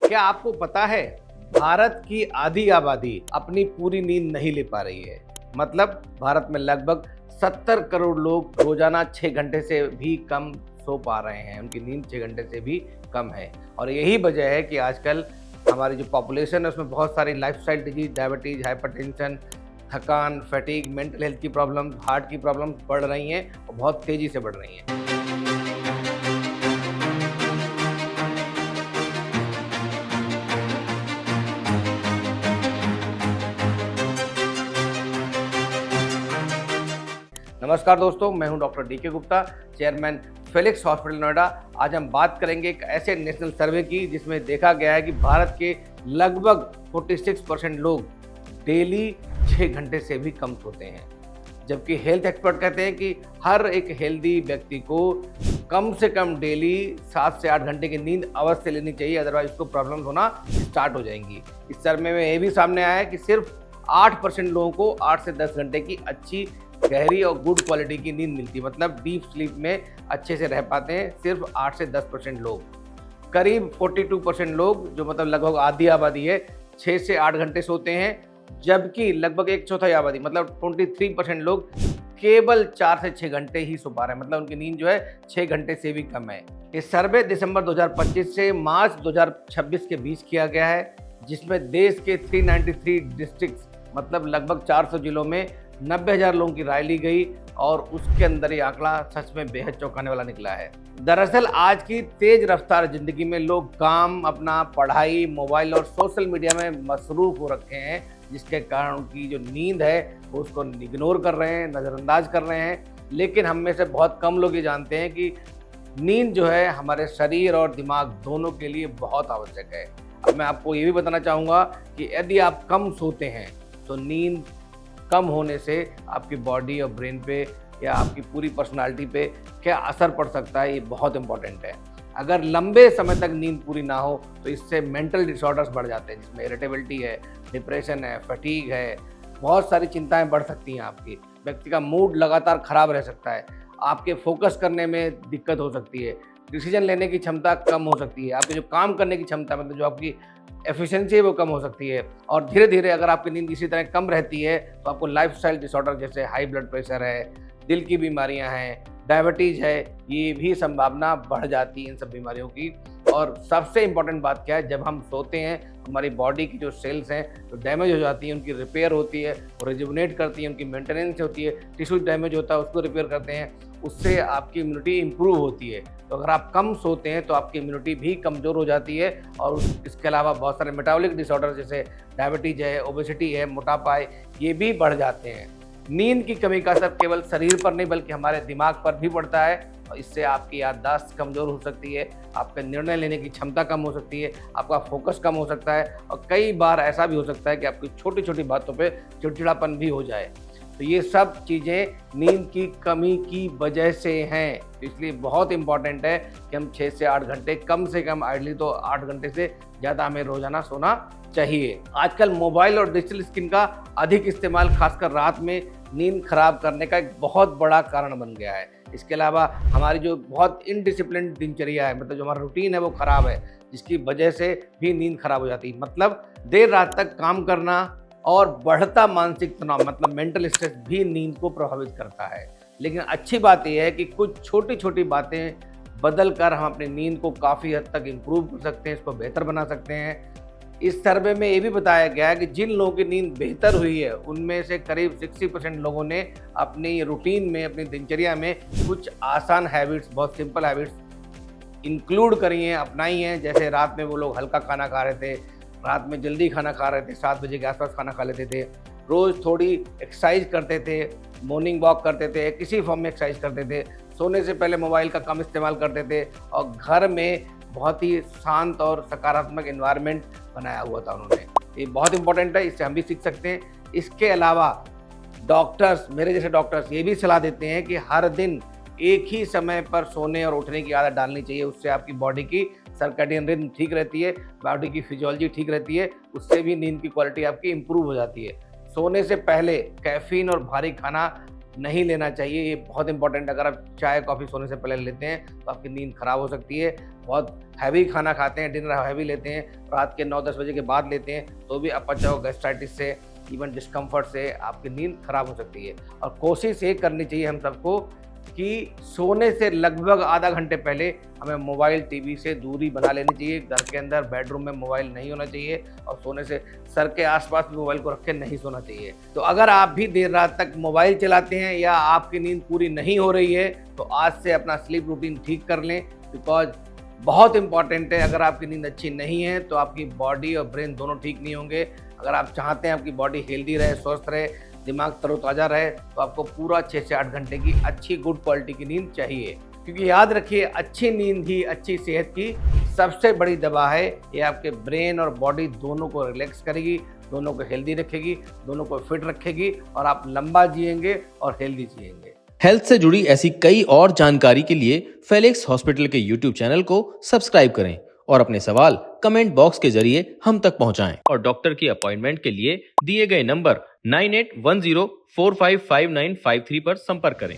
क्या आपको पता है भारत की आधी आबादी अपनी पूरी नींद नहीं ले पा रही है। मतलब भारत में लगभग 70 करोड़ लोग रोजाना 6 घंटे से भी कम सो पा रहे हैं। उनकी नींद 6 घंटे से भी कम है और यही वजह है कि आजकल हमारी जो पॉपुलेशन है उसमें बहुत सारी लाइफस्टाइल डिजीज, डायबिटीज, हाइपरटेंशन, थकान, फैटीग, मेंटल हेल्थ की प्रॉब्लम, हार्ट की प्रॉब्लम बढ़ रही हैं और बहुत तेजी से बढ़ रही हैं। नमस्कार दोस्तों, मैं हूं doctor DK Gupta, chairman Felix hospital Noida. आज हम बात करेंगे एक ऐसे नेशनल सर्वे की जिसमें देखा गया है कि भारत के लगभग 46% लोग डेली 6 घंटे से भी कम सोते हैं। जबकि हेल्थ एक्सपर्ट कहते हैं कि हर एक हेल्दी व्यक्ति को कम से कम डेली 7 से 8 घंटे की नींद अवश्य लेनी चाहिए, अदरवाइज उसको प्रॉब्लम्स होना स्टार्ट हो जाएंगी। इस सर्वे में ये भी सामने आया है कि सिर्फ 8% लोगों को 8 से 10 घंटे की अच्छी, गहरी और गुड क्वालिटी की नींद मिलती है। मतलब डीप स्लीप में अच्छे से रह पाते हैं सिर्फ 8 से 10% लोग। करीब 42% लोग, जो मतलब लगभग आधी आबादी है, 6 से 8 घंटे सोते हैं। जबकि लगभग 1/4 आबादी मतलब 23% लोग केवल 4 से 6 घंटे ही सो पा रहे हैं। मतलब उनकी नींद जो है 6 घंटे से भी कम है। ये सर्वे दिसंबर 2025 से मार्च 2026 के बीच किया गया है, जिसमें देश के 393 डिस्ट्रिक्ट्स मतलब लगभग 400 जिलों में 90,000 लोगों की राय ली गई और उसके अंदर ये आंकड़ा सच में बेहद चौंकाने वाला निकला है। दरअसल आज की तेज रफ्तार जिंदगी में लोग काम, अपना पढ़ाई, मोबाइल और सोशल मीडिया में मसरूफ हो रखे हैं, जिसके कारण उनकी जो नींद है वो उसको इग्नोर कर रहे हैं, नज़रअंदाज कर रहे हैं। लेकिन हम में से बहुत कम लोग ये जानते हैं कि नींद जो है हमारे शरीर और दिमाग दोनों के लिए बहुत आवश्यक है। अब मैं आपको ये भी बताना चाहूँगा कि यदि आप कम सोते हैं तो नींद कम होने से आपकी बॉडी और ब्रेन पे या आपकी पूरी पर्सनालिटी पे क्या असर पड़ सकता है, ये बहुत इंपॉर्टेंट है। अगर लंबे समय तक नींद पूरी ना हो तो इससे मेंटल डिसऑर्डर्स बढ़ जाते हैं, जिसमें इरिटेबिलिटी है, डिप्रेशन है, फटीग है, बहुत सारी चिंताएं बढ़ सकती हैं। आपकी व्यक्ति का मूड लगातार खराब रह सकता है, आपके फोकस करने में दिक्कत हो सकती है, डिसीजन लेने की क्षमता कम हो सकती है, आपके जो काम करने की क्षमता मतलब जो आपकी एफिशिएंसी है वो कम हो सकती है। और धीरे धीरे अगर आपकी नींद इसी तरह कम रहती है तो आपको लाइफस्टाइल डिसऑर्डर जैसे हाई ब्लड प्रेशर है, दिल की बीमारियां हैं, डायबिटीज़ है, ये भी संभावना बढ़ जाती है इन सब बीमारियों की। और सबसे इम्पॉर्टेंट बात क्या है, जब हम सोते हैं हमारी बॉडी की जो सेल्स हैं तो डैमेज हो जाती है, उनकी रिपेयर होती है, वो रिजुवनेट करती है, उनकी मेंटेनेंस होती है, टिश्यू डैमेज होता है उसको रिपेयर करते हैं, उससे आपकी इम्यूनिटी इंप्रूव होती है। तो अगर आप कम सोते हैं तो आपकी इम्यूनिटी भी कमज़ोर हो जाती है और इसके अलावा बहुत सारे मेटाबॉलिक डिसऑर्डर जैसे डायबिटीज़ है, ओबेसिटी है, मोटापा है, ये भी बढ़ जाते हैं। नींद की कमी का असर केवल शरीर पर नहीं बल्कि हमारे दिमाग पर भी पड़ता है और इससे आपकी याददाश्त कमज़ोर हो सकती है, आपका निर्णय लेने की क्षमता कम हो सकती है, आपका फोकस कम हो सकता है और कई बार ऐसा भी हो सकता है कि आपकी छोटी छोटी बातों पे चिड़चिड़ापन भी हो जाए। तो ये सब चीज़ें नींद की कमी की वजह से हैं। तो इसलिए बहुत इंपॉर्टेंट है कि हम 6 से 8 घंटे, कम से कम आइडली तो 8 घंटे से ज़्यादा हमें रोजाना सोना चाहिए। आजकल मोबाइल और डिजिटल स्क्रीन का अधिक इस्तेमाल खासकर रात में नींद खराब करने का एक बहुत बड़ा कारण बन गया है। इसके अलावा हमारी जो बहुत इनडिसिप्लिन दिनचर्या है, मतलब जो हमारा रूटीन है वो ख़राब है, जिसकी वजह से भी नींद खराब हो जाती है। मतलब देर रात तक काम करना और बढ़ता मानसिक तनाव मतलब मेंटल स्ट्रेस भी नींद को प्रभावित करता है। लेकिन अच्छी बात यह है कि कुछ छोटी छोटी बातें बदल कर हम अपनी नींद को काफ़ी हद तक इम्प्रूव कर सकते हैं, इसको बेहतर बना सकते हैं। इस सर्वे में ये भी बताया गया है कि जिन लोगों की नींद बेहतर हुई है उनमें से करीब 60% लोगों ने अपनी रूटीन में, अपनी दिनचर्या में कुछ आसान हैबिट्स, बहुत सिंपल हैबिट्स इंक्लूड करी हैं, अपनाई हैं। जैसे रात में वो लोग हल्का खाना खा रहे थे, रात में जल्दी खाना खा रहे थे, 7 बजे के आसपास खाना खा लेते थे, रोज़ थोड़ी एक्सरसाइज करते थे, मॉर्निंग वॉक करते थे, किसी फॉर्म में एक्सरसाइज करते थे, सोने से पहले मोबाइल का कम इस्तेमाल करते थे और घर में बहुत ही शांत और सकारात्मक एनवायरनमेंट बनाया हुआ था उन्होंने। ये बहुत इंपॉर्टेंट है, इससे हम भी सीख सकते हैं। इसके अलावा डॉक्टर्स, मेरे जैसे डॉक्टर्स ये भी सलाह देते हैं कि हर दिन एक ही समय पर सोने और उठने की आदत डालनी चाहिए। उससे आपकी बॉडी की सर्कैडियन रिदम ठीक रहती है, बॉडी की फिजियोलॉजी ठीक रहती है, उससे भी नींद की क्वालिटी आपकी इंप्रूव हो जाती है। सोने से पहले कैफीन और भारी खाना नहीं लेना चाहिए। ये बहुत इंपॉर्टेंट, अगर आप चाय कॉफ़ी सोने से पहले लेते हैं तो आपकी नींद खराब हो सकती है। बहुत हैवी खाना खाते हैं, डिनर हैवी लेते हैं, रात के 9-10 बजे के बाद लेते हैं तो भी अपच और गैस्ट्राइटिस से, इवन डिस्कम्फर्ट से आपकी नींद खराब हो सकती है। और कोशिश ये करनी चाहिए हम सबको कि सोने से लगभग आधा घंटे पहले हमें मोबाइल टीवी से दूरी बना लेनी चाहिए। घर के अंदर बेडरूम में मोबाइल नहीं होना चाहिए और सोने से सर के आसपास भी मोबाइल को रख के नहीं सोना चाहिए। तो अगर आप भी देर रात तक मोबाइल चलाते हैं या आपकी नींद पूरी नहीं हो रही है तो आज से अपना स्लीप रूटीन ठीक कर लें, बिकॉज बहुत इंपॉर्टेंट है। अगर आपकी नींद अच्छी नहीं है तो आपकी बॉडी और ब्रेन दोनों ठीक नहीं होंगे। अगर आप चाहते हैं आपकी बॉडी हेल्दी रहे, स्वस्थ रहे, दिमाग तरोताज़ा रहे, तो आपको पूरा 6 से 8 घंटे की अच्छी गुड क्वालिटी की नींद चाहिए। क्योंकि याद रखिए, अच्छी नींद ही अच्छी सेहत की सबसे बड़ी दवा है। ये आपके ब्रेन और बॉडी दोनों को रिलैक्स करेगी, दोनों को हेल्दी रखेगी, दोनों को फिट रखेगी और आप लंबा जिएंगे और हेल्दी जिएंगे। हेल्थ से जुड़ी ऐसी कई और जानकारी के लिए फेलिक्स हॉस्पिटल के यूट्यूब चैनल को सब्सक्राइब करें और अपने सवाल कमेंट बॉक्स के जरिए हम तक पहुंचाएं। और डॉक्टर की अपॉइंटमेंट के लिए दिए गए नंबर 9810455953 पर संपर्क करें।